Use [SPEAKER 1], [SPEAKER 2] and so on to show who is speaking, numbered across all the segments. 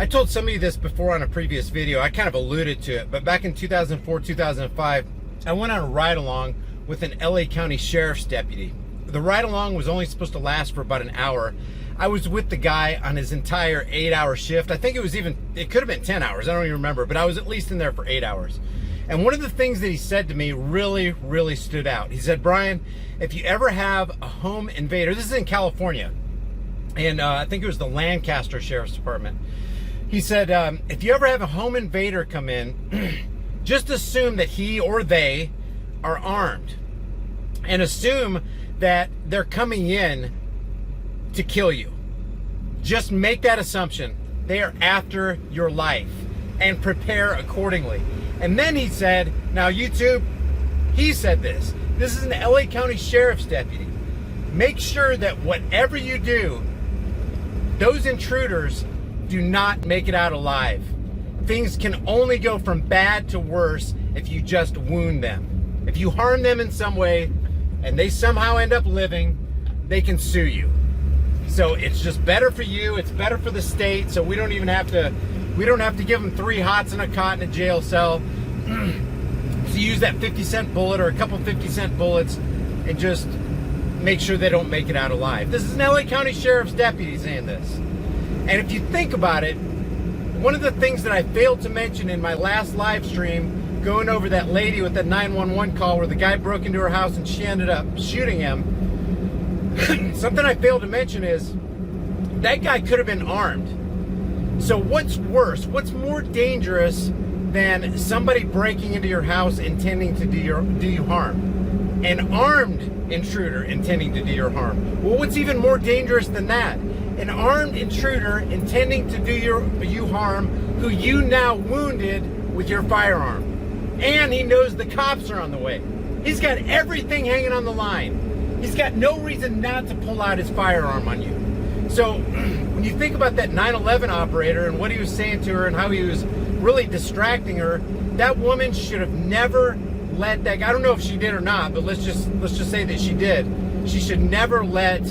[SPEAKER 1] I told some of you this before on a previous video. I kind of alluded to it, but back in 2004, 2005, I went on a ride-along with an LA County Sheriff's deputy. The ride-along was only supposed to last for about an hour. I was with the guy on his entire 8-hour shift. I think it could have been 10 hours. I don't even remember, but I was at least in there for 8 hours. And one of the things that he said to me really, really stood out. He said, Brian, if you ever have a home invader, this is in California, and I think it was the Lancaster Sheriff's Department. He said, if you ever have a home invader come in, just assume that he or they are armed, and assume that they're coming in to kill you. Just make that assumption. They are after your life, and prepare accordingly. And then he said, now YouTube, he said this. This is an LA County Sheriff's deputy. Make sure that whatever you do, those intruders do not make it out alive. Things can only go from bad to worse if you just wound them. If you harm them in some way and they somehow end up living, they can sue you. So it's just better for you, it's better for the state, so we don't have to give them 3 hots and a cot in a jail cell. So use that 50-cent bullet or a couple 50-cent bullets and just make sure they don't make it out alive. This is an LA County Sheriff's deputy saying this. And if you think about it, one of the things that I failed to mention in my last live stream, going over that lady with that 911 call where the guy broke into her house and she ended up shooting him, something I failed to mention is that guy could have been armed. So what's worse, what's more dangerous than somebody breaking into your house intending to do you harm? An armed intruder intending to do your harm. Well, what's even more dangerous than that? An armed intruder intending to do you harm, who you now wounded with your firearm. And he knows the cops are on the way. He's got everything hanging on the line. He's got no reason not to pull out his firearm on you. So when you think about that 9/11 operator and what he was saying to her and how he was really distracting her, that woman should have never let that guy, I don't know if she did or not, but let's just say that she did. She should never let,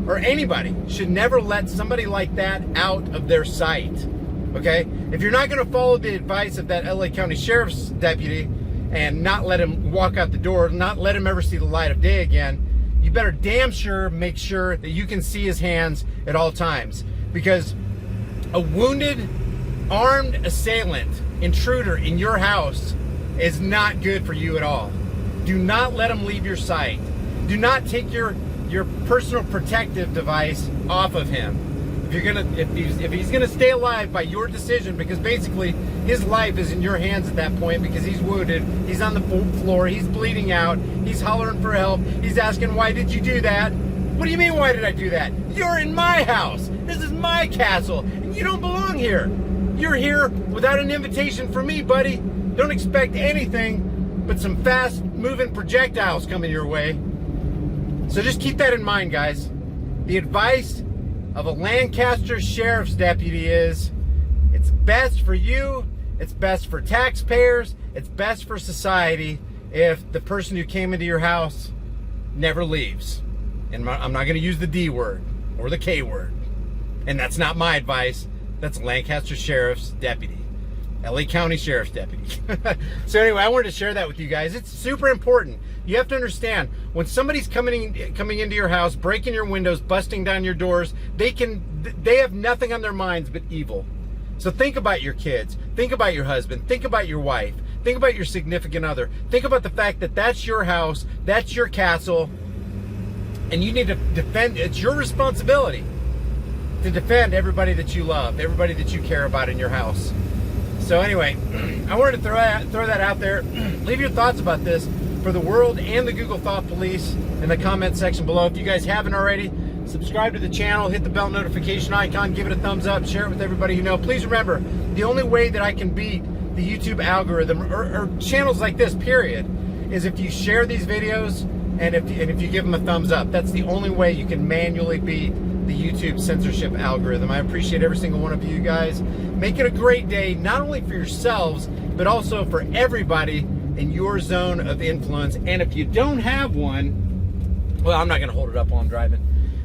[SPEAKER 1] or anybody should never let somebody like that out of their sight. Okay? If you're not going to follow the advice of that LA County Sheriff's deputy and not let him walk out the door, not let him ever see the light of day again, you better damn sure make sure that you can see his hands at all times. Because a wounded, armed assailant, intruder in your house is not good for you at all. Do not let him leave your sight. Do not take your personal protective device off of him. If he's gonna stay alive by your decision, because basically his life is in your hands at that point, because he's wounded, he's on the floor, he's bleeding out, he's hollering for help, he's asking, why did you do that? What do you mean, why did I do that? You're in my house. This is my castle, and you don't belong here. You're here without an invitation from me, buddy. Don't expect anything but some fast-moving projectiles coming your way. So just keep that in mind, guys. The advice of a Lancaster Sheriff's deputy is, it's best for you, it's best for taxpayers, it's best for society if the person who came into your house never leaves. And I'm not going to use the D word or the K word. And that's not my advice. That's Lancaster Sheriff's deputy. LA County Sheriff's deputy. So anyway, I wanted to share that with you guys. It's super important. You have to understand, when somebody's coming into your house, breaking your windows, busting down your doors, they have nothing on their minds but evil. So think about your kids. Think about your husband. Think about your wife. Think about your significant other. Think about the fact that that's your house, that's your castle, and you need to defend. It's your responsibility to defend everybody that you love, everybody that you care about in your house. So anyway, I wanted to throw that out there. Leave your thoughts about this for the world and the Google Thought Police in the comment section below. If you guys haven't already, subscribe to the channel, hit the bell notification icon, give it a thumbs up, share it with everybody you know. Please remember, the only way that I can beat the YouTube algorithm or channels like this, period, is if you share these videos and if you give them a thumbs up. That's the only way you can manually beat the YouTube censorship algorithm. I appreciate every single one of you guys. Make it a great day, not only for yourselves, but also for everybody in your zone of influence. And if you don't have one, well, I'm not going to hold it up while I'm driving.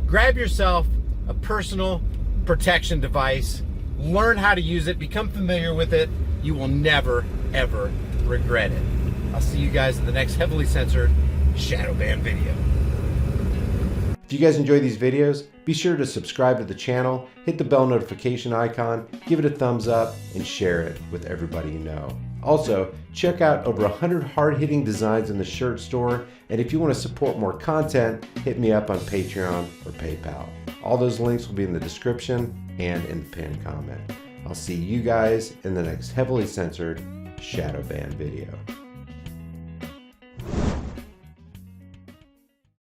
[SPEAKER 1] Grab yourself a personal protection device Learn how to use it, become familiar with it. You will never, ever regret it. I'll see you guys in the next heavily censored shadow ban video. If you guys enjoy these videos, be sure to subscribe to the channel, hit the bell notification icon, give it a thumbs up, and share it with everybody you know. Also, check out over 100 hard-hitting designs in the shirt store, and if you want to support more content, hit me up on Patreon or PayPal. All those links will be in the description and in the pinned comment. I'll see you guys in the next heavily censored shadow ban video.